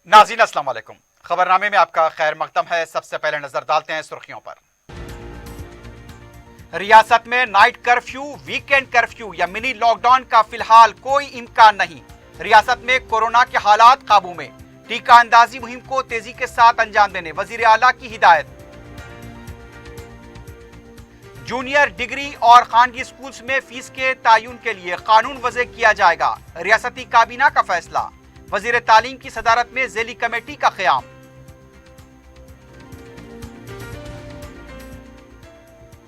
नाज़रीन अस्सलाम वालेकुम। खबरनामे में आपका खैर मकदम है। सबसे पहले नजर डालते हैं सुर्खियों पर। रियासत में नाइट कर्फ्यू, वीकेंड कर्फ्यू या मिनी लॉकडाउन का फिलहाल कोई इम्कान नहीं। रियासत में कोरोना के हालात काबू में, टीका अंदाजी मुहिम को तेजी के साथ अंजाम देने वजीर आला की हिदायत। जूनियर डिग्री और खानगी स्कूल्स में फीस के तायुन के लिए कानून वज़े किया जाएगा। रियासती काबीना का फैसला। वजीर तालीम की सदारत में ज़ेली कमेटी का क़याम।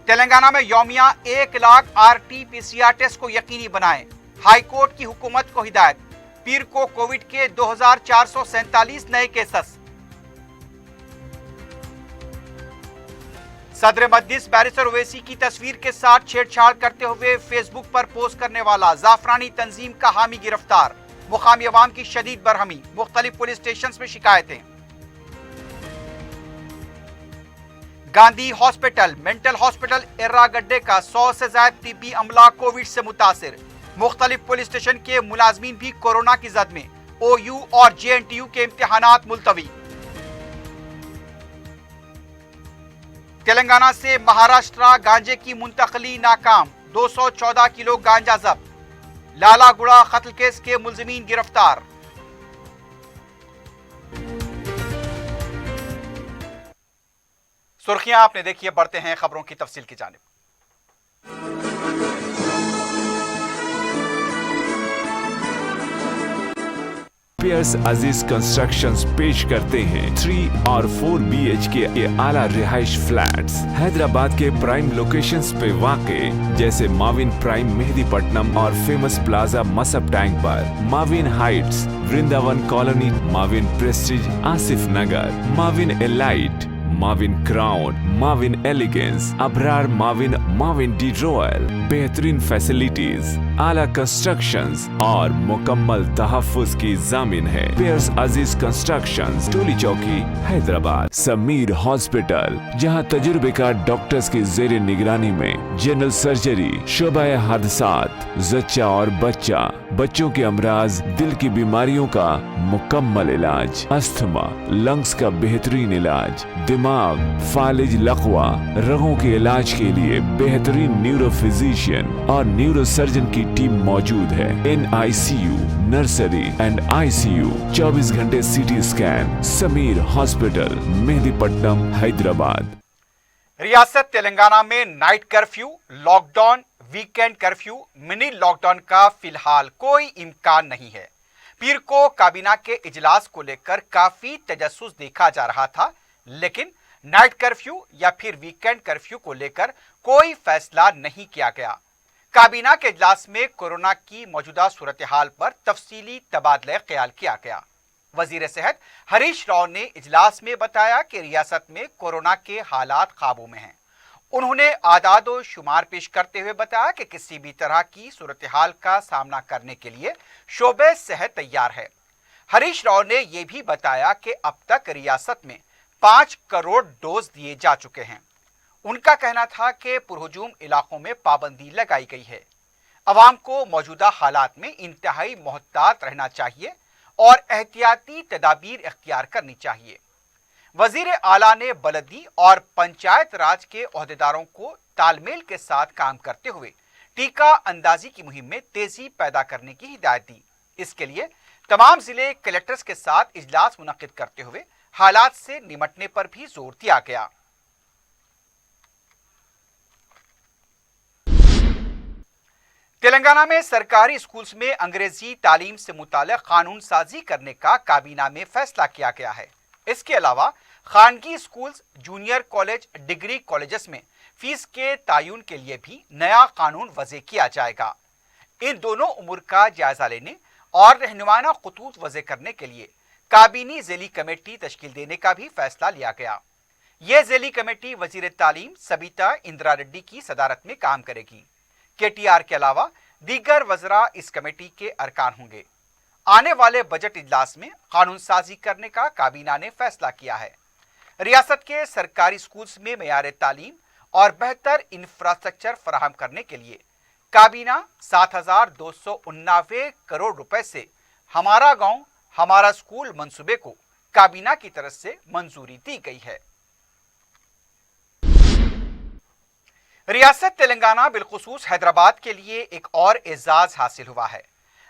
तेलंगाना में यौमिया 1 लाख RT-PCR टेस्ट को यकीनी बनाएं। हाई कोर्ट की हुकूमत को हिदायत। पीर को कोविड के 2447 नए केसेस। सदर मजलिस बैरिस्टर ओवैसी की तस्वीर के साथ छेड़छाड़ करते हुए फेसबुक पर पोस्ट करने वाला जाफरानी तंजीम का हामी गिरफ्तार। मुकामी अवाम की शदीद बरहमी, मुख्तलिफ पुलिस स्टेशन में शिकायतें। गांधी हॉस्पिटल, मेंटल हॉस्पिटल एर्रागड्डे का 100 से ज्यादा तिब्बी अमला कोविड से मुतासिर। मुख्तलिफ पुलिस स्टेशन के मुलाजमीन भी कोरोना की जद में। OU और JNTU के इम्तिहानात मुलतवी। तेलंगाना से महाराष्ट्र गांजे की मुंतकली नाकाम, 214 किलो गांजा जब्त। लालागुड़ा कत्ल केस के मुलजिमीन गिरफ्तार। सुर्खियां आपने देखी है, बढ़ते हैं खबरों की तफसील की जानिब। पियर्स अजीज कंस्ट्रक्शंस पेश करते हैं 3 और 4 BHK के आला रिहाइश फ्लैट्स हैदराबाद के प्राइम लोकेशंस पे वाक़े, जैसे माविन प्राइम मेहदीपट्टनम और फेमस प्लाजा मसब टैंक पर, Mavin heights Vrindavan colony, Mavin prestige Asif Nagar, Mavin elite, Mavin crown, Mavin elegance, Abrar Mavin, Mavin de royal. बेहतरीन फैसिलिटीज, आला कंस्ट्रक्शंस और मुकम्मल तहफ्फुज की जामिन है। पियर्स अजीज कंस्ट्रक्शंस, टोली चौकी, हैदराबाद। समीर हॉस्पिटल, जहां तजुर्बेकार डॉक्टर्स की जेर निगरानी में जनरल सर्जरी, शोबा हादसात, जच्चा और बच्चा, बच्चों के अमराज, दिल की बीमारियों का मुकम्मल इलाज, अस्थमा, लंग्स का बेहतरीन इलाज, दिमाग, फालिज, लकवा, रगों के इलाज के लिए बेहतरीन न्यूरो फिजिशियन और न्यूरो सर्जन की टीम मौजूद है। NICU, नर्सरी एंड ICU, 24 घंटे CT scan. Sameer hospital, Mehdipatnam, Hyderabad. रियासत तेलंगाना में night curfew, lockdown, weekend curfew, mini lockdown का फिलहाल कोई इम्कान नहीं है। पीर को काबीना के इजलास को लेकर काफी तजस्सुस देखा जा रहा था, लेकिन नाइट कर्फ्यू या फिर वीकेंड कर्फ्यू को लेकर कोई फैसला नहीं किया गया। काबीना के इजलास में कोरोना की मौजूदा सूरत हाल पर तफसीली तबादला ख्याल किया गया। वजीर सेहत हरीश राव ने इजलास में बताया कि रियासत में कोरोना के हालात काबू में हैं। उन्होंने आदाद व शुमार पेश करते हुए बताया कि किसी भी तरह की सूरत हाल का सामना करने के लिए शोबे सेहत तैयार है। हरीश राव ने यह भी बताया कि अब तक रियासत में 5 करोड़ डोज दिए जा चुके हैं। उनका कहना था कि पुरहुजूम इलाकों में पाबंदी लगाई गई है। अवाम को मौजूदा हालात में इंतहाई मोहतात रहना चाहिए और एहतियाती तदाबीर इख्तियार करनी चाहिए। वजीर आला ने बलदी और पंचायत राज के ओहदेदारों को तालमेल के साथ काम करते हुए टीका अंदाजी की मुहिम में तेजी पैदा करने की हिदायत दी। इसके लिए तमाम जिले कलेक्टर्स के साथ इजलास मुनक्किद करते हुए हालात से निमटने पर भी जोर दिया गया। तेलंगाना में सरकारी स्कूल्स में अंग्रेजी तालीम से मुताल्लिक कानून साजी करने का काबीना में फैसला किया गया है। इसके अलावा खानगी schools, junior college, degree colleges में फीस के तायुन के लिए भी नया कानून वज़े किया जाएगा। इन दोनों उमूर का जायजा लेने और रहनुमाना खतूत वज़े करने के लिए काबीनी ज़ेली कमेटी तश्कील देने का भी फैसला लिया गया। यह ज़ेली कमेटी वजीर तालीम सबिता इंदिरा रेड्डी की सदारत में काम करेगी। KTR के अलावा दीगर वज़रा इस कमेटी के अरकान होंगे। आने वाले बजट इजलास में कानून साजी करने का काबीना ने फैसला किया है। रियासत के सरकारी स्कूल्स में मयार तालीम और बेहतर इंफ्रास्ट्रक्चर फराहम करने के लिए काबीना 7,289 करोड़ रुपए से हमारा गांव हमारा स्कूल मंसूबे को काबीना की तरफ से मंजूरी दी गई है। रियासत तेलंगाना बिलखुसूस हैदराबाद के लिए एक और एजाज हासिल हुआ है।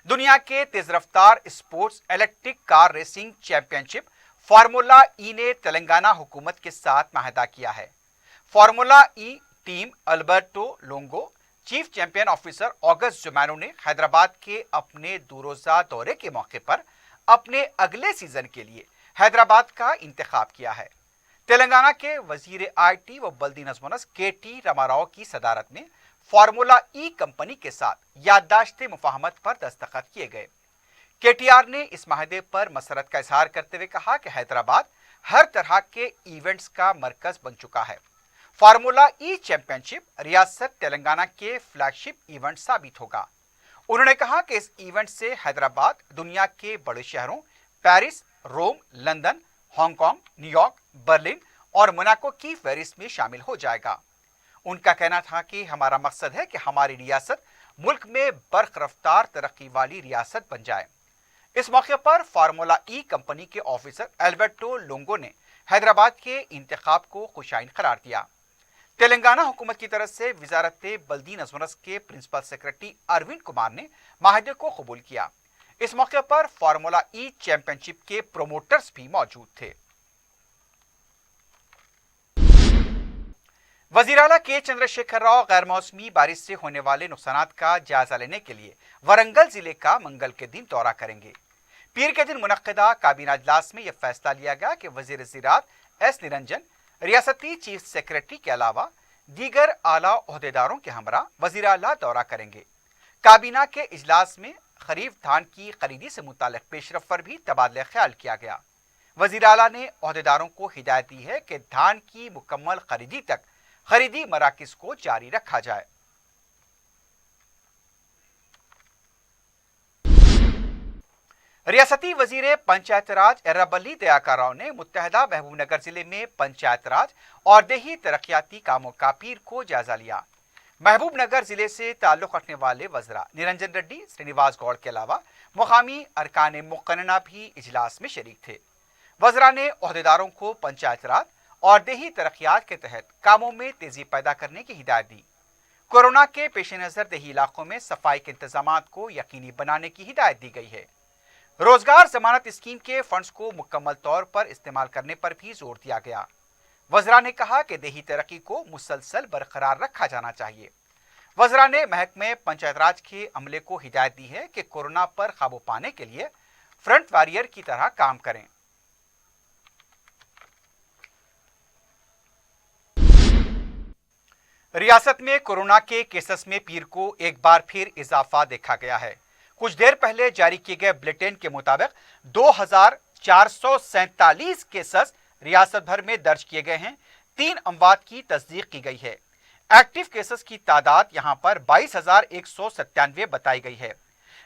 दुनिया के तेज रफ्तार sports electric car racing championship formula E ने तेलंगाना हुकूमत के साथ माहदा किया है। Formula E team Alberto Longo, chief champion officer ऑगस्ट जुमानो ने हैदराबाद के अपने दूरोजा दौरे के मौके पर अपने अगले सीजन के लिए हैदराबाद का इंतखाब किया है। तेलंगाना के वजीर आईटी व बल्दी नज़्म-ओ-नस्क के.टी. रामाराव की सदारत में फार्मूला ई कंपनी के साथ याददाश्त मुफाहमत पर दस्तखत किए गए। केटीआर ने इस माहदे पर मसरत का इजहार करते हुए कहा कि हैदराबाद हर तरह के इवेंट्स का मरकज बन चुका है। फार्मूला ई चैंपियनशिप रियासत तेलंगाना के फ्लैगशिप इवेंट साबित होगा। उन्होंने कहा कि इस इवेंट से हैदराबाद दुनिया के बड़े शहरों पेरिस, रोम, लंदन, हांगकांग, न्यूयॉर्क, बर्लिन और मोनाको की फहरिस्त में शामिल हो जाएगा। उनका कहना था कि हमारा मकसद है कि हमारी रियासत मुल्क में बर्ख रफ्तार तरक्की वाली रियासत बन जाए। इस मौके पर फार्मूला ई कंपनी के ऑफिसर अल्बर्टो लोंगो ने हैदराबाद के इंतखाब को खुशाइन करार दिया। तेलंगाना हुकूमत की तरफ से वजारत बल्दी नज़्म-ओ-नस्क के प्रिंसिपल सेक्रेटरी अरविंद कुमार ने माहदे को कबूल किया। इस मौके पर फार्मूला ई चैंपियनशिप के प्रोमोटर्स भी मौजूद थे। वजीर आला के चंद्रशेखर राव गैर मौसमी बारिश से होने वाले नुकसानात का जायजा लेने के लिए वरंगल जिले का मंगल के दिन दौरा करेंगे। पीर के दिन मुनक्किदा काबीना इजलास में यह फैसला लिया गया कि वजीर ज़राअत एस निरंजन रियासती चीफ सेक्रेटरी के अलावा दीगर आला ओहदेदारों के हमरा वजीर आला दौरा करेंगे। काबीना के इजलास में खरीफ धान की खरीदी से मुताल्लिक पेशरफ पर भी तबादला ख्याल किया गया। वजीर आला ने ओहदेदारों को हिदायत दी है कि धान की मुकम्मल खरीदी तक खरीदी मराकिज को जारी रखा जाए। रियासती वजीर पंचायत राज एर्राबल्ली दयाकर राव ने मुत्तहदा महबूबनगर जिले में पंचायत राज और देही तरक्याती कामों का पीर को जायजा लिया। महबूबनगर जिले से ताल्लुक रखने वाले वज़रा निरंजन रेड्डी, श्रीनिवास गौड़ के अलावा मुकामी अरकान मुक़न्नना भी इजलास में शरीक थे। वज़रा ने ओहदेदारों को पंचायत राज और देही तरक्यात के तहत कामों में तेजी पैदा करने की हिदायत दी। कोरोना के पेश नज़र देही इलाकों में सफाई के इंतजामात को यकीनी बनाने की हिदायत दी गई है। रोजगार जमानत स्कीम के फंड्स को मुकम्मल तौर पर इस्तेमाल करने पर भी जोर दिया गया। वज़रा ने कहा कि देही तरक्की को मुसलसल बरकरार रखा जाना चाहिए। वज़रा ने महकमे पंचायत राज के अमले को हिदायत दी है कि कोरोना पर काबू पाने के लिए फ्रंट वॉरियर की तरह काम करें। रियासत में कोरोना के केसेस में पीर को एक बार फिर इजाफा देखा गया है। कुछ देर पहले जारी किए गए बुलेटिन के मुताबिक 2447 केसेस रियासत भर में दर्ज किए गए हैं। 3 अमवात की तस्दीक की गई है। एक्टिव केसेस की तादाद यहां पर 22,197 बताई गई है।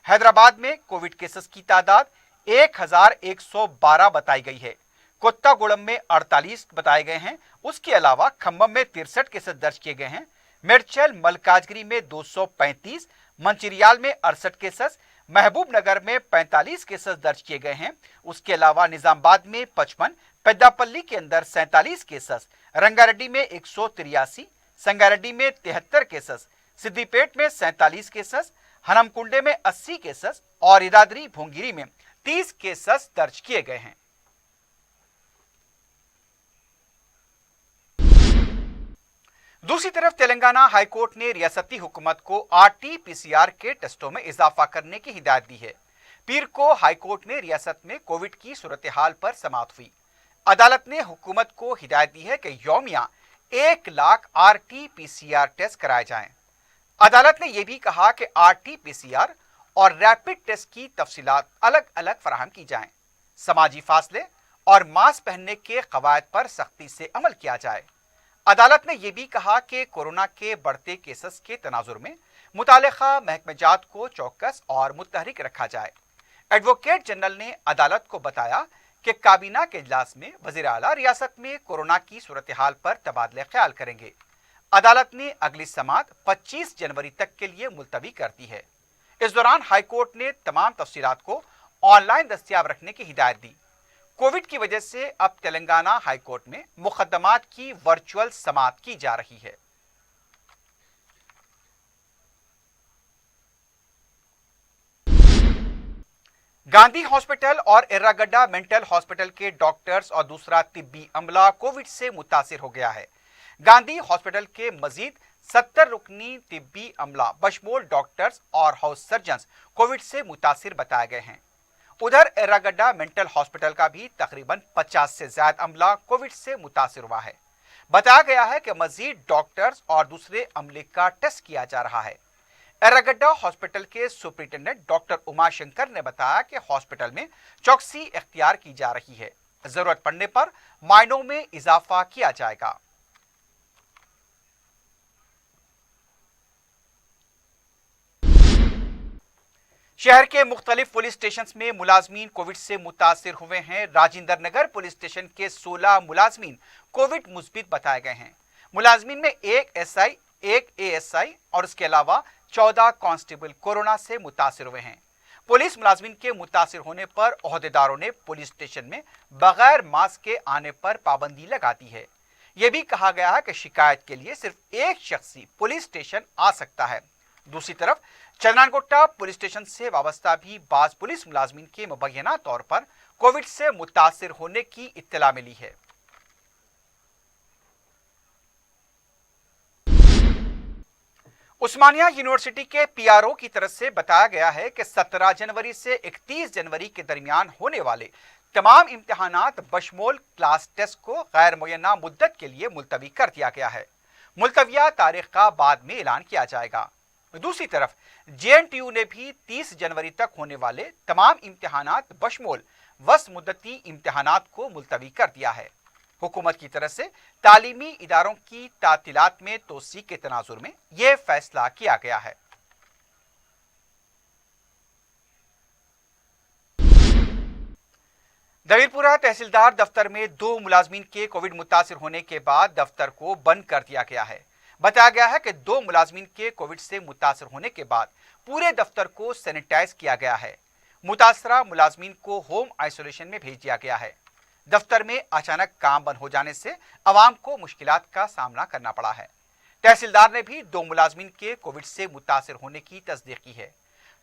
हैदराबाद में कोविड केसेस की तादाद 1,112 बताई गई है। कोत्तागुड़म में 48 बताए गए हैं। उसके अलावा खम्बम में 63 केसेस दर्ज किए गए हैं। मेडचल मलकाजगिरी में 235, मंचिरियाल में 68 केसेस, महबूबनगर में 45 केसेस दर्ज किए गए हैं। उसके अलावा निजामाबाद में 55, पेद्दापल्ली के अंदर 47 केसेस, रंगारेड्डी में 183, संगारेड्डी में 73 केसेस, सिद्दीपेट में 47 केसेस, हनमकुंडे में 80 केसेस और इरादरी भोंगिरी में 30 केसेस दर्ज किए गए हैं। दूसरी तरफ तेलंगाना हाईकोर्ट ने रियासती हुकूमत को RT-PCR के टेस्टों में इजाफा करने की हिदायत दी है। पीर को हाईकोर्ट में रियासत में कोविड की सूरत हाल पर समाअत हुई। अदालत ने हुकूमत को हिदायत दी है कि यौमिया 1 लाख RT-PCR टेस्ट कराए जाएं। अदालत ने यह भी कहा कि RT-PCR और रैपिड टेस्ट की तफसीलात अलग अलग फराहम की जाएं। समाजी फासले और मास्क पहनने के कवायद पर सख्ती से अमल किया जाए। अदालत ने यह भी कहा कि कोरोना के बढ़ते केसेस के तनाजुर में मुतालिका महकमेजात को चौकस और मुतहरिक रखा जाए। एडवोकेट जनरल ने अदालत को बताया कि काबीना के इजलास में वज़ीर आला रियासत में कोरोना की सूरत हाल पर तबादला ख्याल करेंगे। अदालत ने अगली समाअत 25 जनवरी तक के लिए मुलतवी कर दी है। इस दौरान हाईकोर्ट ने तमाम तफसीलात को ऑनलाइन दस्तियाब रखने की हिदायत दी। कोविड की वजह से अब तेलंगाना हाईकोर्ट में मुकदमात की वर्चुअल समाअत की जा रही है। गांधी हॉस्पिटल और एर्रागड्डा मेंटल हॉस्पिटल के डॉक्टर्स और दूसरा तिब्बी अमला कोविड से मुतासिर हो गया है। गांधी हॉस्पिटल के मजीद 70 रुकनी तिब्बी अमला बशमूल डॉक्टर्स और हाउस सर्जन्स कोविड से मुतासिर बताए गए हैं। उधर एर्रागड्डा मेंटल हॉस्पिटल का भी तकरीबन 50 से ज्यादा अमला कोविड से मुतासिर हुआ है। बताया गया है कि मजीद डॉक्टर्स और दूसरे अमले का टेस्ट किया जा रहा है। एर्रागड्डा हॉस्पिटल के सुपरिटेंडेंट डॉक्टर उमा शंकर ने बताया कि हॉस्पिटल में चौकसी इख्तियार की जा रही है, जरूरत पड़ने पर मायनों में इजाफा किया जाएगा। शहर के मुख्तलिफ पुलिस स्टेशन में मुलाजमीन कोविड से मुतासिर हुए हैं। राजेंद्र नगर पुलिस स्टेशन के 16 मुलाजमीन कोविड मुस्बित बताए गए हैं। मुलाजमीन में एक एसआई, एक एएसआई और इसके अलावा 14 कांस्टेबल कोरोना से मुतासिर हुए हैं। पुलिस मुलाजमीन के मुतासिर होने पर ओहदेदारों ने पुलिस स्टेशन में बगैर मास्क के आने पर पाबंदी लगा दी है। यह भी कहा गया है कि शिकायत के लिए सिर्फ एक शख्स ही पुलिस स्टेशन आ सकता है। दूसरी तरफ चंद्रानगोट्टा पुलिस स्टेशन से वाबस्ता भी बाज पुलिस मुलाजमीन के मुबैना तौर पर कोविड से मुतासिर होने की इत्तला मिली है। उस्मानिया यूनिवर्सिटी के पीआरओ की तरफ से बताया गया है कि 17 जनवरी से 31 जनवरी के दरमियान होने वाले तमाम इम्तिहानात बशमूल क्लास टेस्ट को गैर मुय्यना मुद्दत के लिए मुलतवी कर दिया गया है। मुलतविया तारीख का बाद में ऐलान किया जाएगा। दूसरी तरफ जेएनटीयू ने भी 30 जनवरी तक होने वाले तमाम इम्तिहानात बशमूल वस मुद्दती इम्तिहानात को मुलतवी कर दिया है। हुकूमत की तरफ से तालीमी इदारों की तातीलात में तोसी के तनाजुर में यह फैसला किया गया है। दवीरपुरा तहसीलदार दफ्तर में 2 मुलाजमीन के कोविड मुतासिर होने के बाद दफ्तर को बंद कर दिया गया है। बताया गया है कि 2 मुलाजमीन के कोविड से मुतासिर होने के बाद पूरे दफ्तर को सैनिटाइज किया गया है। मुतासरा मुलाजमीन को होम आइसोलेशन में भेज दिया गया है। दफ्तर में अचानक काम बंद हो जाने से अवाम को मुश्किलात का सामना करना पड़ा है। तहसीलदार ने भी 2 मुलाजमीन के कोविड से मुतासिर होने की तस्दीक की है।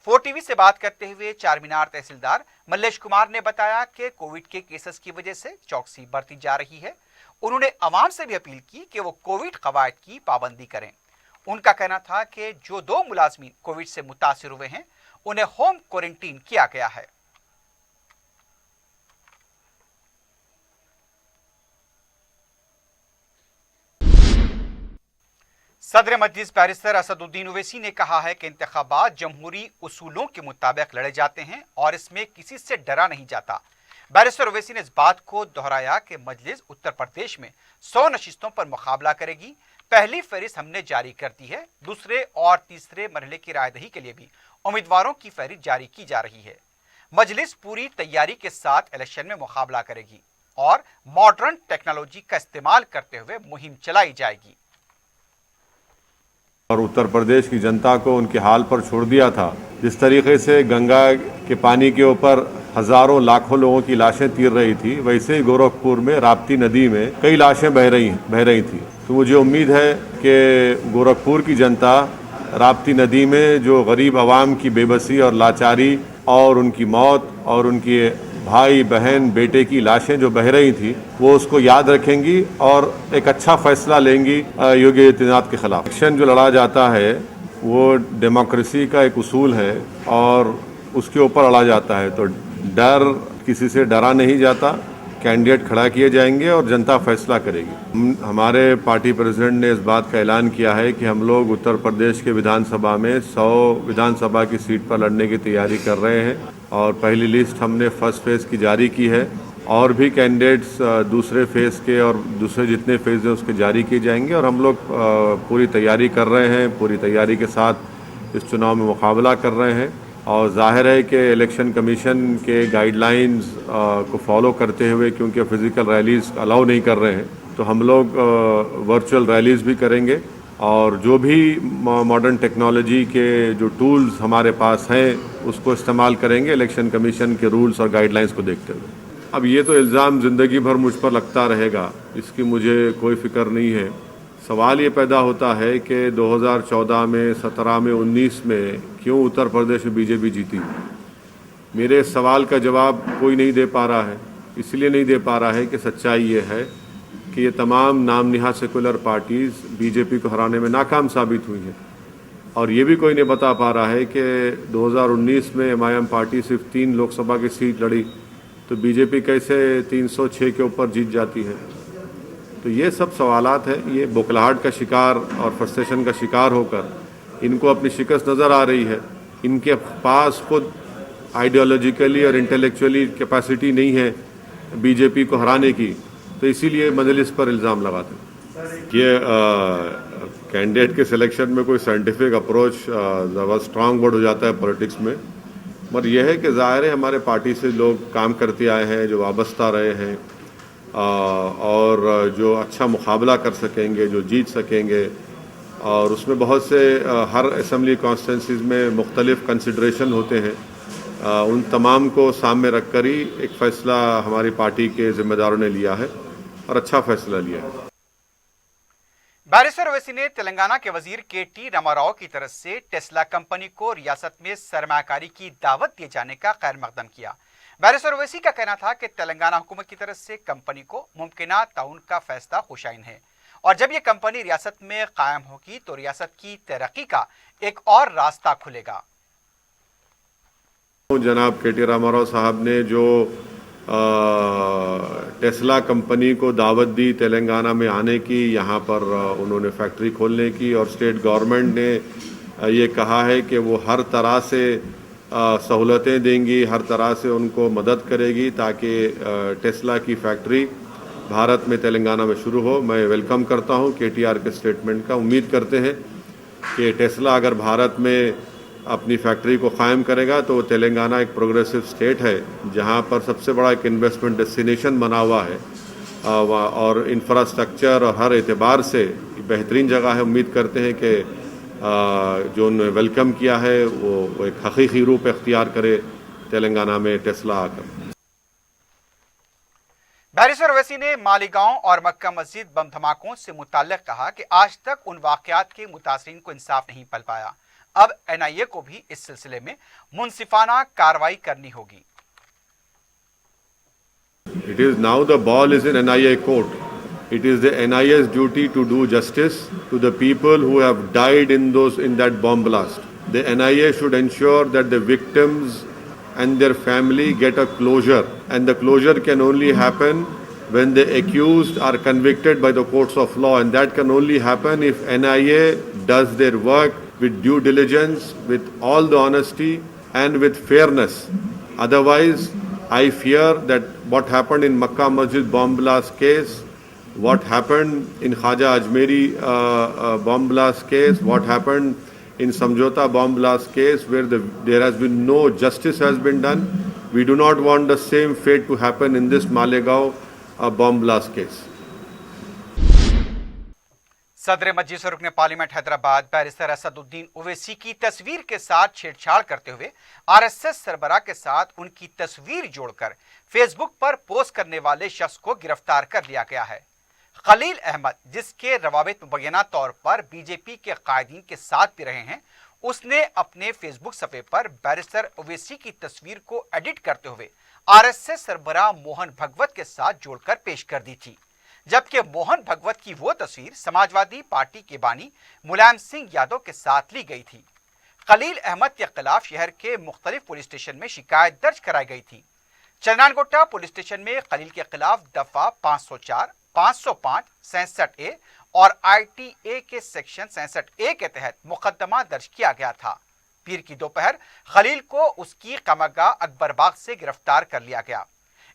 4TV से बात करते हुए चारमीनार तहसीलदार मल्लेश कुमार ने बताया कि कोविड के केसेस की वजह से चौकसी बरती जा रही है। उन्होंने अवाम से भी अपील की कि वो कोविड कवायद की पाबंदी करें। उनका कहना था कि जो 2 मुलाजमीन कोविड से मुतासिर हुए हैं उन्हें होम क्वारंटीन किया गया है। सदर मजलिस बैरिस्टर असदुद्दीन ओवैसी ने कहा है कि इंतखाबात जमहूरी उसूलों के मुताबिक लड़े जाते हैं और इसमें किसी से डरा नहीं जाता। बैरिस्टर ओवैसी ने इस बात को दोहराया कि मजलिस उत्तर प्रदेश में 100 नशिस्तों पर मुकाबला करेगी। पहली फहरिस्त हमने जारी कर दी है। दूसरे और तीसरे मरहले की रायदही के लिए भी उम्मीदवारों की फहरिस्त जारी की जा रही है। मजलिस पूरी तैयारी के साथ इलेक्शन में मुकाबला करेगी और मॉडर्न टेक्नोलॉजी का इस्तेमाल करते हुए मुहिम चलाई जाएगी। और उत्तर प्रदेश की जनता को उनके हाल पर छोड़ दिया था। जिस तरीके से गंगा के पानी के ऊपर हजारों लाखों लोगों की लाशें तीर रही थी, वैसे ही गोरखपुर में राप्ती नदी में कई लाशें बह रही थी। तो मुझे उम्मीद है कि गोरखपुर की जनता राप्ती नदी में जो गरीब आवाम की बेबसी और लाचारी और उनकी मौत और उनके भाई बहन बेटे की लाशें जो बह रही थी, वो उसको याद रखेंगी और एक अच्छा फैसला लेंगी योगी आदित्यनाथ के खिलाफ। इलेक्शन जो लड़ा जाता है वो डेमोक्रेसी का एक उसूल है और उसके ऊपर लड़ा जाता है। तो डर, किसी से डरा नहीं जाता। कैंडिडेट खड़ा किए जाएंगे और जनता फैसला करेगी। हमारे पार्टी प्रेसिडेंट ने इस बात का ऐलान किया है कि हम लोग उत्तर प्रदेश के विधानसभा में 100 विधानसभा की सीट पर लड़ने की तैयारी कर रहे हैं और पहली लिस्ट हमने फर्स्ट फेज़ की जारी की है और भी कैंडिडेट्स दूसरे फेज़ के और दूसरे जितने फेज़ हैं उसके जारी किए जाएंगे और हम लोग पूरी तैयारी कर रहे हैं। पूरी तैयारी के साथ इस चुनाव में मुकाबला कर रहे हैं और जाहिर है कि इलेक्शन कमीशन के गाइडलाइंस को फॉलो करते हुए, क्योंकि फिज़िकल रैलीज़ अलाउ नहीं कर रहे हैं, तो हम लोग वर्चुअल रैलीज़ भी करेंगे और जो भी मॉडर्न टेक्नोलॉजी के जो टूल्स हमारे पास हैं उसको इस्तेमाल करेंगे इलेक्शन कमीशन के रूल्स और गाइडलाइंस को देखते हुए। اب یہ تو الزام زندگی بھر مجھ پر لگتا رہے گا، اس کی مجھے کوئی فکر نہیں ہے۔ سوال یہ پیدا ہوتا ہے کہ 2014 میں، 17 میں، 19 میں کیوں اتر پردیش میں بی جے پی جیتی؟ میرے اس سوال کا جواب کوئی نہیں دے پا رہا ہے۔ اس لیے نہیں دے پا رہا ہے کہ سچائی یہ ہے کہ یہ تمام نام نہاد سیکولر پارٹیز بی جے پی کو ہرانے میں ناکام ثابت ہوئی ہیں، اور یہ بھی کوئی نہیں بتا پا رہا ہے کہ 2019 میں ایم آئی ایم پارٹی صرف 3 لوک سبھا کی سیٹ لڑی تو بی جے پی کیسے 306 کے اوپر جیت جاتی ہے؟ تو یہ سب سوالات ہیں۔ یہ بوکھلاہٹ کا شکار اور فرسٹریشن کا شکار ہو کر ان کو اپنی شکست نظر آ رہی ہے۔ ان کے پاس خود آئیڈیالوجیکلی اور انٹلیکچولی کیپیسٹی نہیں ہے بی جے پی کو ہرانے کی، تو اسی لیے مجلس پر الزام لگاتے ہیں۔ یہ کینڈیڈیٹ کے سلیکشن میں کوئی سائنٹیفک اپروچ زبردست اسٹرانگ ورڈ ہو جاتا ہے پولیٹکس میں، مگر یہ ہے کہ ظاہر ہے ہمارے پارٹی سے لوگ کام کرتے آئے ہیں، جو وابستہ رہے ہیں، اور جو اچھا مقابلہ کر سکیں گے، جو جیت سکیں گے، اور اس میں بہت سے ہر اسمبلی کانسٹیٹنسیز میں مختلف کنسیڈریشن ہوتے ہیں، ان تمام کو سامنے رکھ کر ہی ایک فیصلہ ہماری پارٹی کے ذمہ داروں نے لیا ہے، اور اچھا فیصلہ لیا ہے۔ بیرسٹر اویسی نے تلنگانہ کے وزیر کے ٹی راما راؤ کی طرف سے ٹیسلا کمپنی کو ریاست میں سرمایہ کاری کی دعوت دیے جانے کا خیر مقدم کیا۔ بیرسٹر اویسی کا کہنا تھا کہ تلنگانہ حکومت کی طرف سے کمپنی کو ممکنہ تعاون کا فیصلہ خوشائن ہے، اور جب یہ کمپنی ریاست میں قائم ہوگی تو ریاست کی ترقی کا ایک اور راستہ کھلے گا۔ جناب کے ٹی راما راؤ صاحب نے جو ٹیسلا کمپنی کو دعوت دی تلنگانہ میں آنے کی، یہاں پر انہوں نے فیکٹری کھولنے کی، اور اسٹیٹ گورنمنٹ نے یہ کہا ہے کہ وہ ہر طرح سے سہولتیں دیں گی، ہر طرح سے ان کو مدد کرے گی تاکہ ٹیسلا کی فیکٹری بھارت میں تلنگانہ میں شروع ہو۔ میں ویلکم کرتا ہوں کے ٹی آر کے اسٹیٹمنٹ کا۔ امید کرتے ہیں کہ ٹیسلا اگر بھارت میں اپنی فیکٹری کو قائم کرے گا تو تلنگانہ ایک پروگریسو اسٹیٹ ہے جہاں پر سب سے بڑا ایک انویسٹمنٹ ڈیسٹینیشن بنا ہوا ہے، اور انفراسٹرکچر اور ہر اعتبار سے بہترین جگہ ہے۔ امید کرتے ہیں کہ جو انہوں نے ویلکم کیا ہے وہ ایک حقیقی روپ اختیار کرے تلنگانہ میں ٹیسلا آ کر۔ بیرسٹر اویسی نے مالیگاؤں اور مکہ مسجد بم دھماکوں سے متعلق کہا کہ آج تک ان واقعات کے متاثرین کو انصاف نہیں مل پایا، اب این آئی اے کو بھی اس سلسلے میں منصفانہ کارروائی کرنی ہوگی۔ It is now the ball is in NIA court. It is the NIA's duty to do justice to the people who have died in that bomb blast. The NIA should ensure that the victims and their family get a closure, and the closure can only happen when the accused are convicted by the courts of law, and that can only happen if NIA does their work with due diligence, with all the honesty and with fairness. Otherwise, I fear that what happened in Makkah Masjid bomb blast case, what happened in Khaja Ajmeri bomb blast case, what happened in Samjhota bomb blast case, where there has been no justice has been done. We do not want the same fate to happen in this Malegaon bomb blast case. صدر مجلس رکن parliament Hyderabad barrister Asad الدین اویسی کی تصویر کے ساتھ چھیڑ چھاڑ کرتے ہوئے آر ایس ایس سربراہ کے ساتھ ان کی تصویر جوڑ کر فیس بک پر پوسٹ کرنے والے شخص کو گرفتار کر لیا گیا ہے۔ خلیل احمد، جس کے روابط مبینہ طور پر بی جے پی کے قائدین کے ساتھ بھی رہے ہیں، اس نے اپنے فیس بک صفحے پر بیرسٹر اویسی کی تصویر کو ایڈٹ کرتے ہوئے آر ایس ایس سربراہ موہن بھگوت کے ساتھ جوڑ کر پیش کر دی تھی، جبکہ موہن بھگوت کی وہ تصویر سماجوادی پارٹی کے بانی ملائم سنگھ یادو کے ساتھ لی گئی تھی۔ خلیل احمد کے خلاف شہر کے مختلف پولیس اسٹیشن میں شکایت درج کرائی گئی تھی۔ چندران گوٹا پولیس اسٹیشن میں خلیل کے خلاف دفعہ 504، 505، 66A اور آئی ٹی اے کے سیکشن 66A کے تحت مقدمہ درج کیا گیا تھا۔ پیر کی دوپہر خلیل کو اس کی قمرگاہ اکبر باغ سے گرفتار کر لیا گیا۔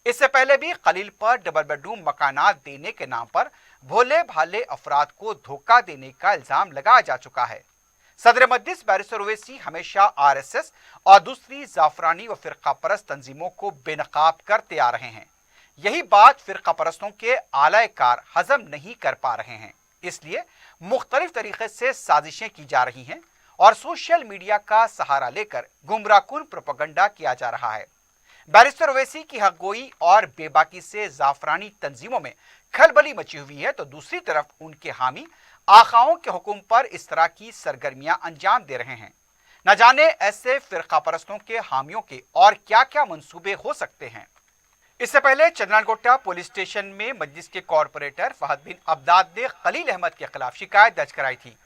اس سے پہلے بھی خلیل پر ڈبل بیڈ روم مکانات دینے کے نام پر بھولے بھالے افراد کو دھوکہ دینے کا الزام لگایا جا چکا ہے۔ صدر مجلس بیرسٹر اویسی ہمیشہ آر ایس ایس اور دوسری زعفرانی و فرقہ پرست تنظیموں کو بے نقاب کرتے آ رہے ہیں۔ یہی بات فرقہ پرستوں کے اعلی کار ہضم نہیں کر پا رہے ہیں، اس لیے مختلف طریقے سے سازشیں کی جا رہی ہیں اور سوشل میڈیا کا سہارا لے کر گمراہ کن پروپیگنڈا کیا جا رہا ہے۔ बैरिस्टर ओवैसी की हकगोई और बेबाकी से जाफरानी तंजीमों में खलबली मची हुई है, तो दूसरी तरफ उनके हामी आखाओं के हुक्म पर इस तरह की सरगर्मियां अंजाम दे रहे हैं। न जाने ऐसे फिरका परस्तों के हामियों के और क्या क्या मंसूबे हो सकते हैं। इससे पहले चंद्रानगोटा पुलिस स्टेशन में मजलिस के कॉरपोरेटर फहद बिन अब्दाद ने खलील अहमद के खिलाफ शिकायत दर्ज कराई थी।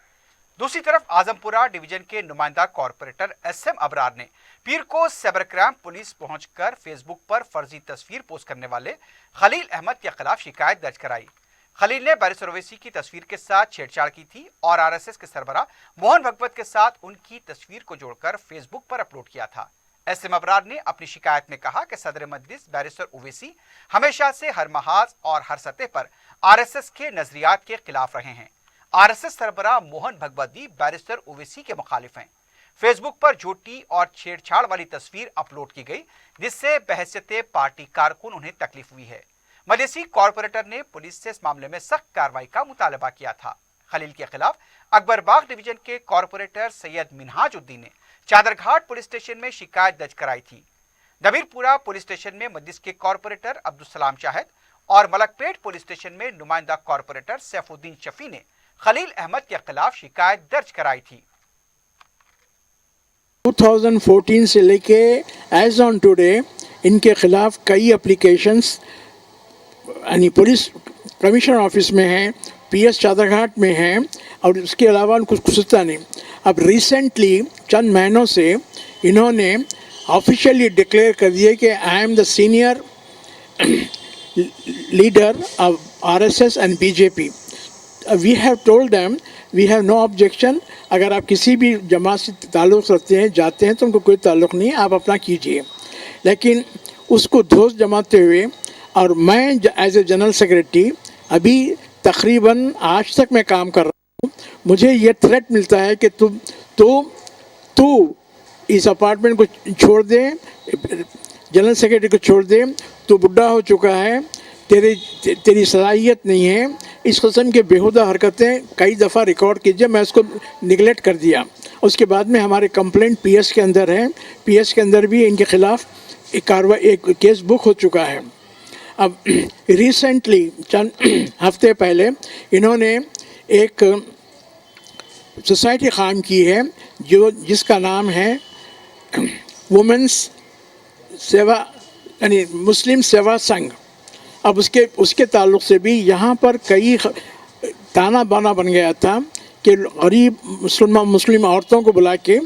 दूसरी तरफ आजमपुरा डिवीजन के नुमाइंदा कॉरपोरेटर SM अबरार ने पीर को साइबर क्राइम पुलिस पहुंचकर फेसबुक पर फर्जी तस्वीर पोस्ट करने वाले खलील अहमद के खिलाफ शिकायत दर्ज कराई। खलील ने बैरिस्टर ओवैसी की तस्वीर के साथ छेड़छाड़ की थी और RSS के सरबराह मोहन भगवत के साथ उनकी तस्वीर को जोड़कर फेसबुक पर अपलोड किया था। SM अबरार ने अपनी शिकायत में कहा कि सदर मजलिस बैरिस्टर ओवैसी हमेशा से हर महाज और हर सतह पर RSS के नजरियात के खिलाफ रहे हैं। RSS सरबराह मोहन भगवत भी बैरिस्टर ओवैसी के मुखालिफ हैं। फेसबुक पर झूठी और छेड़छाड़ वाली तस्वीर अपलोड की गई, जिससे बहैसियत पार्टी कारकुन उन्हें तकलीफ हुई है। मजलिसी कॉरपोरेटर ने पुलिस से इस मामले में सख्त कार्रवाई का मुतालबा किया था। खलील के खिलाफ अकबरबाग डिवीजन के कॉरपोरेटर सैयद मिनहाजुद्दीन ने चादरघाट पुलिस स्टेशन में शिकायत दर्ज कराई थी। दबीरपुरा पुलिस स्टेशन में मजलिस के कॉरपोरेटर अब्दुल सलाम शाहिद और मलकपेट पुलिस स्टेशन में नुमाइंदा कॉरपोरेटर सैफुद्दीन शफी ने खलील अहमद के खिलाफ शिकायत दर्ज कराई थी। 2014 से लेके एज ऑन टुडे इनके खिलाफ कई एप्लीकेशंस यानी पुलिस कमिश्नर ऑफिस में हैं, PS चादरघाट में हैं और उसके अलावा उनको खुसता नहीं। अब रिसेंटली चंद महीनों से इन्होंने ऑफिशियली डिक्लेयर कर दिया कि I am the senior leader of RSS and BJP। We have told them we have no objection. अगर आप किसी भी जमात से ताल्लुक़ रखते हैं, जाते हैं, तो उनको कोई ताल्लुक़ नहीं, आप अपना कीजिए। लेकिन उसको धोस जमाते हुए और मैं एज ए जनरल सेक्रेटरी अभी तकरीबन आज तक मैं काम कर रहा हूँ। मुझे ये थ्रेट मिलता है कि तू इस अपार्टमेंट को छोड़ दे, जनरल सेक्रेटरी को छोड़ दे, तू बुढ़ा हो चुका है, तेरी सलाहियत नहीं है। इस किस्म के बेहुदा हरकतें कई दफ़ा रिकॉर्ड कीजिए। मैं उसको निगलेक्ट कर दिया। उसके बाद में हमारे कंप्लेंट PS के अंदर है। PS के अंदर भी इनके खिलाफ एक केस बुक हो चुका है। अब रिसेंटली चंद हफ्ते पहले इन्होंने एक सोसाइटी क़ायम की है जिसका नाम है वुमेंस सेवा यानी मुस्लिम सेवा संघ। अब उसके ताल्लुक़ से भी यहाँ पर कई ताना बाना बन गया था कि गरीब मुस्लिम औरतों को बुला के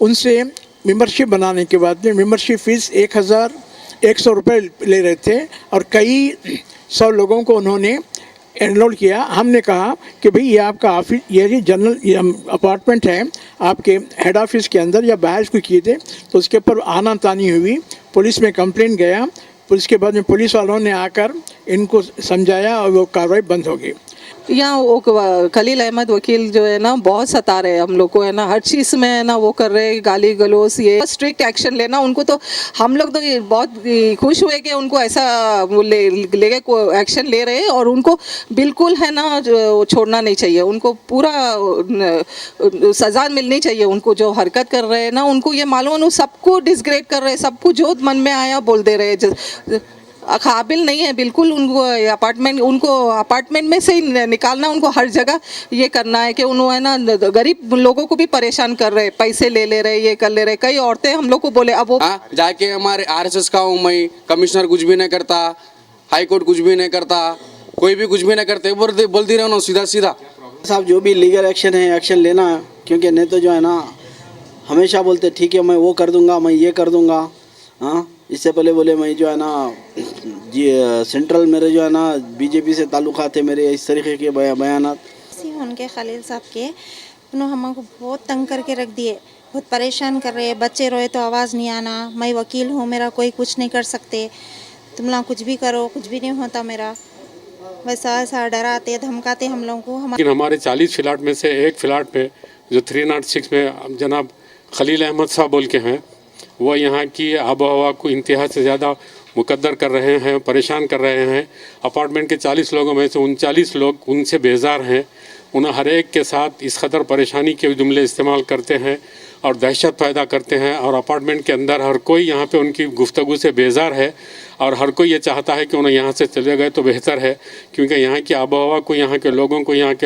उनसे मेंबरशिप बनाने के बाद में मेंबरशिप फ़ीस 1100 रुपये ले रहे थे और कई 100 लोगों को उन्होंने एनरोल किया। हमने कहा कि भाई ये आपका ऑफिस, ये जनरल अपार्टमेंट है, आपके हेड ऑफिस के अंदर या बाहर इसको किए थे। तो उसके ऊपर आना तानी हुई, पुलिस में कंप्लेंट गया। पुलिस के बाद में पुलिस वालों ने आकर इनको समझाया और वो कार्रवाई बंद हो गई। यहाँ वो खलील अहमद वकील जो है ना बहुत सता रहे हम लोग को, है ना, हर चीज़ में है ना वो कर रहे, गाली गलौज, ये स्ट्रिक्ट एक्शन लेना उनको। तो हम लोग तो बहुत खुश हुए कि उनको ऐसा लेके एक्शन ले रहे हैं और उनको बिल्कुल है ना छोड़ना नहीं चाहिए। उनको पूरा सज़ा मिलनी चाहिए। उनको जो हरकत कर रहे हैं ना, उनको ये मालूम है, सबको डिसग्रेड कर रहे हैं, सबको जो मन में आया बोल दे रहे हैं। काबिल नहीं है बिल्कुल उनको अपार्टमेंट में से ही निकालना, उनको हर जगह ये करना है कि उन्होंने ना गरीब लोगों को भी परेशान कर रहे, पैसे ले रहे, ये कर ले रहे। कई औरतें हम लोग को बोले, अब वो जाके हमारे RSS का हूँ मैं, कमिश्नर कुछ भी नहीं करता, हाई कोर्ट कुछ भी नहीं करता, कोई भी कुछ भी नहीं करते, बोलती रहो ना सीधा सीधा। साहब जो भी लीगल एक्शन है एक्शन लेना, क्योंकि नहीं तो जो है ना हमेशा बोलते ठीक है मैं वो कर दूंगा, मैं ये कर दूंगा। हाँ, इससे पहले बोले मैं जो है ना जी सेंट्रल मेरे जो है ना BJP से ताल्लुकात है मेरे, इस तरीके के बयानात उनके खलील साहब के उन्होंने हमको बहुत तंग करके रख दिए, बहुत परेशान कर रहे हैं। बच्चे रोए तो आवाज़ नहीं आना, मैं वकील हूँ, मेरा कोई कुछ नहीं कर सकते, तुम लोग कुछ भी करो, कुछ भी नहीं होता मेरा। वैसा ऐसा डराते धमकाते हम लोगों को। लेकिन हमारे 40 फ्लैट में से एक फ्लैट पे जो 306 में जनाब खलील अहमद साहब बोल के हैं, वो यहाँ की आबो हवा को इंतहा से ज़्यादा मुकद्दर कर रहे हैं, परेशान कर रहे हैं। अपार्टमेंट के 40 लोगों में से 39 लोग उनसे बेजार हैं। उन्हें हर एक के साथ इस कदर परेशानी के जुमले इस्तेमाल करते हैं और दहशत पैदा करते हैं, और अपार्टमेंट के अंदर हर कोई यहाँ पे उनकी गुफ्तगू से बेजार है और हर कोई ये चाहता है कि उन्हें यहाँ से चले गए तो बेहतर है, क्योंकि यहाँ की आबोहवा को, यहाँ के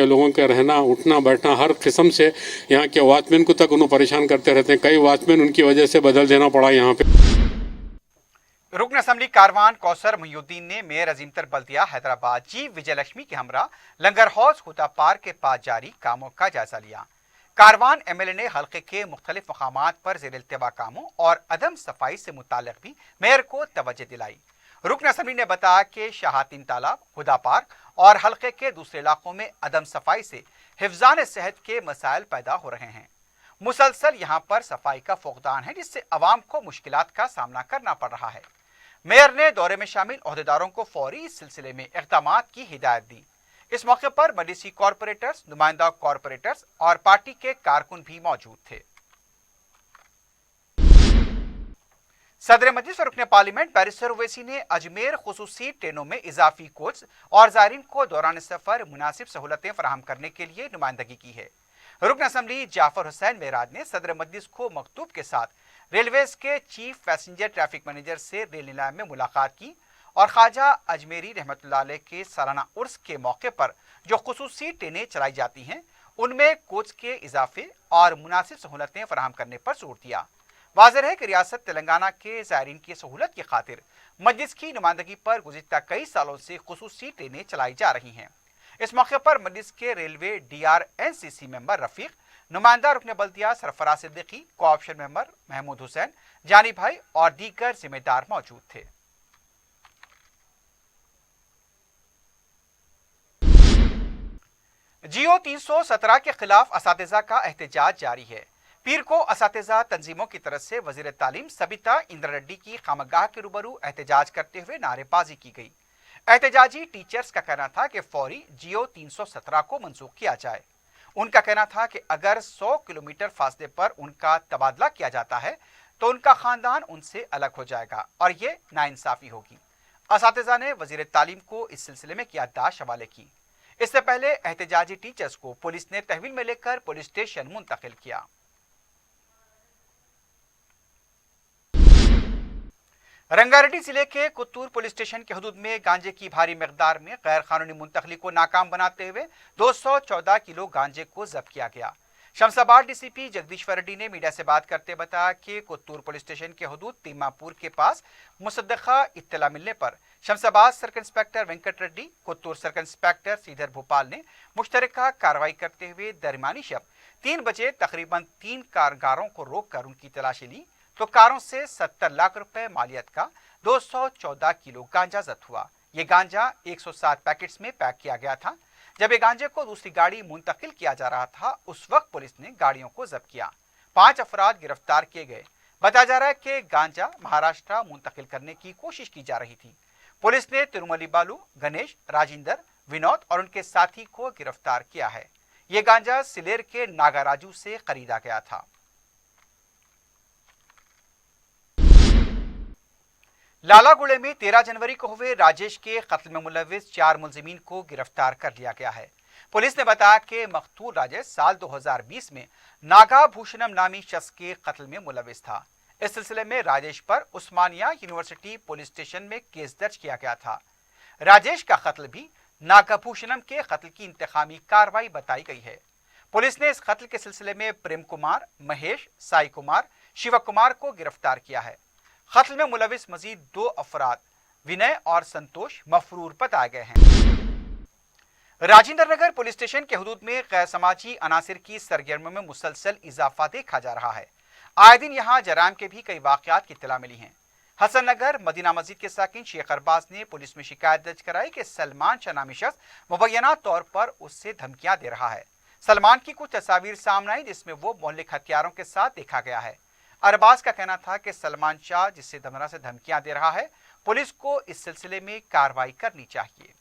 लोगों का रहना उठना बैठना हर किस्म से यहाँ के वॉचमैन को तक उन्हें परेशान करते रहते हैं। कई वॉचमैन उनकी वजह से बदल देना पड़ा यहाँ पे। रुकन असम्बली कारवान कौसर मुहिउद्दीन ने मेयर अजीमतर बल्दिया हैदराबाद जी विजयलक्ष्मी के हमरा लंगर हौज हुदा पार्क के पास जारी कामों का जायजा लिया। कारवान एमएलए ने हल्के के मुख्तलिफ मकामात पर ज़ेर इल्तिवा कामों और अदम सफाई से मुताल्लिक भी मेयर को तवज्जो दिलाई। रुकन असम्बली ने बताया कि शाहातीन तालाब, हुदा पार्क और हल्के के दूसरे इलाकों में अदम सफाई से हिफ्जान सेहत के मसाइल पैदा हो रहे हैं। मुसलसल यहाँ पर सफाई का फुकदान है, जिससे अवाम को मुश्किलात का सामना करना पड़ रहा है। मेयर ने दौरे में शामिल ओहदेदारों को फौरी इस सिलसिले में इक़दामात की हिदायत दी। इस मौके पर मजलिसी कॉरपोरेटर्स, नुमाइंदा कॉरपोरेटर्स और पार्टी के कारकुन भी मौजूद थे। सदर मजलिस और रुकने पार्लियामेंट बैरिस्टर ओवैसी ने अजमेर खुसूसी ट्रेनों में इजाफी कोच और ज़ायरीन को दौरान सफर मुनासिब सहूलतें फराहम करने के लिए नुमाइंदगी की है। रुकन असम्बली जाफर हुसैन मेराज ने सदर मजलिस को मकतूब के साथ रेलवेज के चीफ पैसेंजर ट्रैफिक मैनेजर से रेल निलाम में मुलाकात की और ख्वाजा अजमेरी रहमतुल्लाह अलैह के सालाना उर्स के मौके पर जो खुसूसी ट्रेनें चलाई जाती हैं उनमें कोच के इजाफे और मुनासिब सहूलतें फराहम करने पर जोर दिया। वाज़ेह है कि रियासत तेलंगाना के ज़ायरीन की सहूलत की खातिर मजलिस की नुमाइंदगी पर गुज़िश्ता कई सालों से खुसूसी ट्रेनें चलाई जा रही हैं। इस मौके पर मजलिस के रेलवे DRNCC मेंबर रफीक, नुमाइंदा रुकन बल्दिया सरफराज सिद्दीकी, कोऑप्शन मेंबर महमूद हुसैन, जानी भाई और दीगर जिम्मेदार मौजूद थे। जियो 317 के खिलाफ असातिज़ा का एहतजाज जारी है। पीर को असातिज़ा तंजीमों की तरफ से वज़ीर तालीम सबिता इंद्रा रेड्डी की खामगाह के रूबरू एहतजाज करते हुए नारेबाजी की गई। एहतजाजी टीचर्स का कहना था कि फौरी जियो 317 को मंसूख किया जाए। उनका कहना था कि अगर 100 किलोमीटर फासले पर उनका तबादला किया जाता है तो उनका खानदान उनसे अलग हो जाएगा और ये नाइंसाफी होगी। असातिज़ा ने वज़ीर तालीम को इस सिलसिले में याददाश्त हवाले की। इससे पहले एहतजाजी टीचर्स को पुलिस ने तहवील में लेकर पुलिस स्टेशन मुंतकिल किया। रंगारेड्डी जिले के कुत्तूर पुलिस स्टेशन के हदूद में गांजे की भारी मकदार में गैर कानूनी मुंतकली को नाकाम बनाते हुए 214 किलो गांजे को जब्त किया गया। शमशाबाद डीसीपी जगदीश्वर रेड्डी ने मीडिया से बात करते बताया कि कुत्तूर पुलिस स्टेशन के हदूद तीमापुर के पास मुसद्दक़ा इत्तला मिलने पर Shamshabad circle inspector Venkat Reddy, Kothur circle inspector Sridhar Bhopal ने मुश्तरका कार्रवाई करते हुए दरमियानी शब 3 बजे तकरीबन 3 कारगारों को रोक कर उनकी तलाशी ली तो कारों से 70 लाख रुपए मालियत का 214 किलो गांजा जब्त हुआ। ये गांजा 107 पैकेट्स में पैक किया गया था। जब ये गांजे को दूसरी गाड़ी मुंतकिल किया जा रहा था उस वक्त पुलिस ने गाड़ियों को जब्त किया। 5 अफराद गिरफ्तार किए गए। बताया जा रहा है कि गांजा महाराष्ट्र मुंतकिल करने की कोशिश की जा रही थी। पुलिस ने तिरुमली बालू, गणेश, राजेंद्र, विनोद और उनके साथी को गिरफ्तार किया है। ये गांजा सिलेर के नागाराजू से खरीदा गया था। लालागुड़े में 13 जनवरी को हुए राजेश के कत्ल में मुलविस 4 मुलजिमीन को गिरफ्तार कर लिया गया है। पुलिस ने बताया कि मकतूल राजेश साल 2020 में नागा भूषणम नामी शख्स के कत्ल में मुलविस था। इस सिलसिले में राजेश पर उस्मानिया यूनिवर्सिटी पुलिस स्टेशन में केस दर्ज किया गया था। राजेश का कत्ल भी नागाभूषणम के कत्ल की इंतकामी कार्रवाई बताई गई है। पुलिस ने इस कत्ल के सिलसिले में प्रेम कुमार, महेश, साई कुमार, शिव कुमार को गिरफ्तार किया है। कत्ल में मुलविस मजीद 2 अफराद विनय और संतोष मफरूर बताए गए हैं। राजेंद्र नगर पुलिस स्टेशन के हदूद में गैर समाजी अनासिर की सरगर्मियों में मुसलसल इजाफा देखा जा रहा है। आए दिन यहाँ जराइम के भी कई वाकयात की इत्तला मिली हैं। हसन नगर मदीना मस्जिद के साकिन शेख अरबाज ने पुलिस में शिकायत दर्ज कराई कि सलमान शाह नामी शख्स मुबैना तौर पर उससे धमकियां दे रहा है। सलमान की कुछ तस्वीर सामने आई जिसमें वो मौलिक हथियारों के साथ देखा गया है। अरबाज का कहना था कि सलमान शाह जिससे दमरा से धमकियां दे रहा है, पुलिस को इस सिलसिले में कार्रवाई करनी चाहिए।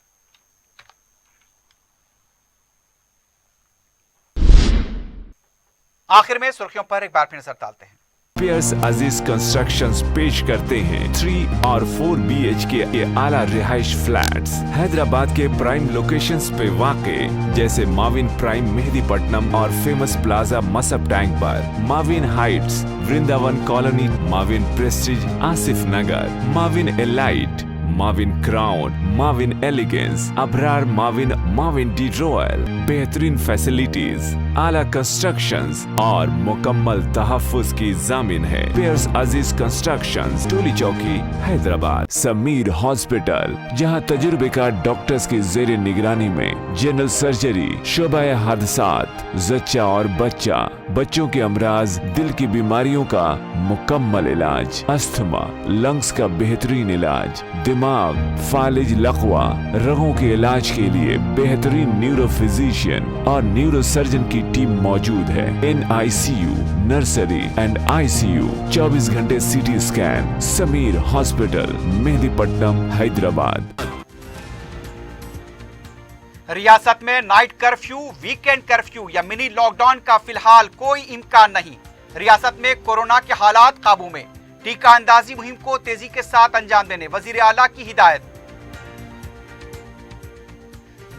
आखिर में सुर्खियों पर एक बार फिर नजर डालते हैं। पियर्स अजीज कंस्ट्रक्शंस पेश करते हैं 3 और 4 BHK के आला रिहाइश फ्लैट्स हैदराबाद के प्राइम लोकेशंस पे वाक़े जैसे माविन प्राइम मेहदीपट्टनम और फेमस प्लाजा मसब टैंक पर, Mavin heights, Vrindavan colony, Mavin prestige Asif Nagar, Mavin elite, Mavin crown, Mavin elegance, Abrar Mavin, Mavin de royal, बेहतरीन फैसिलिटीज, आला कंस्ट्रक्शंस और मुकम्मल तहफ्फुज की जामिन है। पियर्स अजीज कंस्ट्रक्शंस, टोली चौकी, हैदराबाद। समीर हॉस्पिटल, जहां तजुर्बेकार डॉक्टर्स की जेर निगरानी में जनरल सर्जरी, शोबाए हादसात, जच्चा और बच्चा, बच्चों के अमराज, दिल की बीमारियों का मुकम्मल इलाज, अस्थमा, लंग्स का बेहतरीन इलाज, दिमाग, फालिज, लकवा, रगों के इलाज के लिए बेहतरीन न्यूरो फिजिशियन और न्यूरो सर्जन की टीम मौजूद है। NICU, नर्सरी एंड ICU, 24 घंटे CT scan. Sameer hospital, Mehdipatnam, Hyderabad. रियासत में नाइट कर्फ्यू, वीकेंड कर्फ्यू या मिनी लॉकडाउन का फिलहाल कोई इम्कान नहीं। रियासत में कोरोना के हालात काबू में, टीका अंदाजी मुहिम को तेजी के साथ अंजाम देने वजीर आला की हिदायत।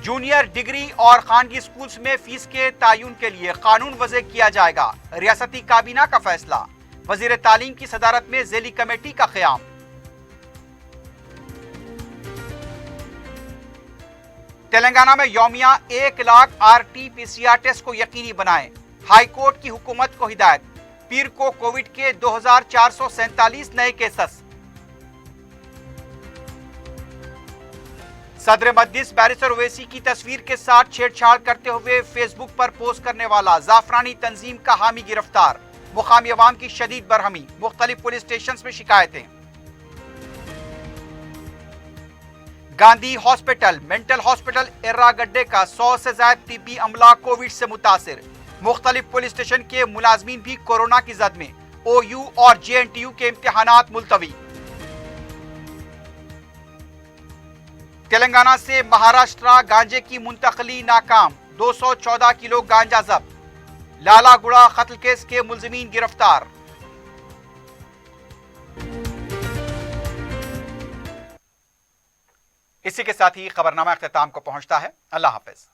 जूनियर डिग्री और खानगी स्कूल्स में फीस के तायुन के लिए कानून वज़े किया जाएगा, रियासती काबीना का फैसला। वजीर तालीम की सदारत में ज़ेली कमेटी का क़याम। तेलंगाना में यौमिया 1 लाख RT-PCR टेस्ट को यकीनी बनाएं, हाई कोर्ट की हुकूमत को हिदायत। पीर को कोविड के 2447 नए केसेस। सदर मजलिस बैरिस्टर ओवैसी की तस्वीर के साथ छेड़छाड़ करते हुए फेसबुक पर पोस्ट करने वाला जाफरानी तंजीम का हामी गिरफ्तार। मुकामी अवाम की शदीद बरहमी, मुख्तलिफ पुलिस स्टेशन में शिकायतें। गांधी हॉस्पिटल, मेंटल हॉस्पिटल एर्रागड्डे का 100 से ज्यादा तिब्बी अमला कोविड से मुतासिर। मुख्तलिफ पुलिस स्टेशन के मुलाजमीन भी कोरोना की जद में। OU और JNTU के इम्तिहानात मुलतवी। तेलंगाना से महाराष्ट्र गांजे की मुंतकली नाकाम, 214 किलो गांजा जब्त। लालागुड़ा कत्ल केस के मुलजिमीन गिरफ्तार। इसी के साथ ही खबरनामा इख्तिताम को पहुंचता है। अल्लाह हाफिज।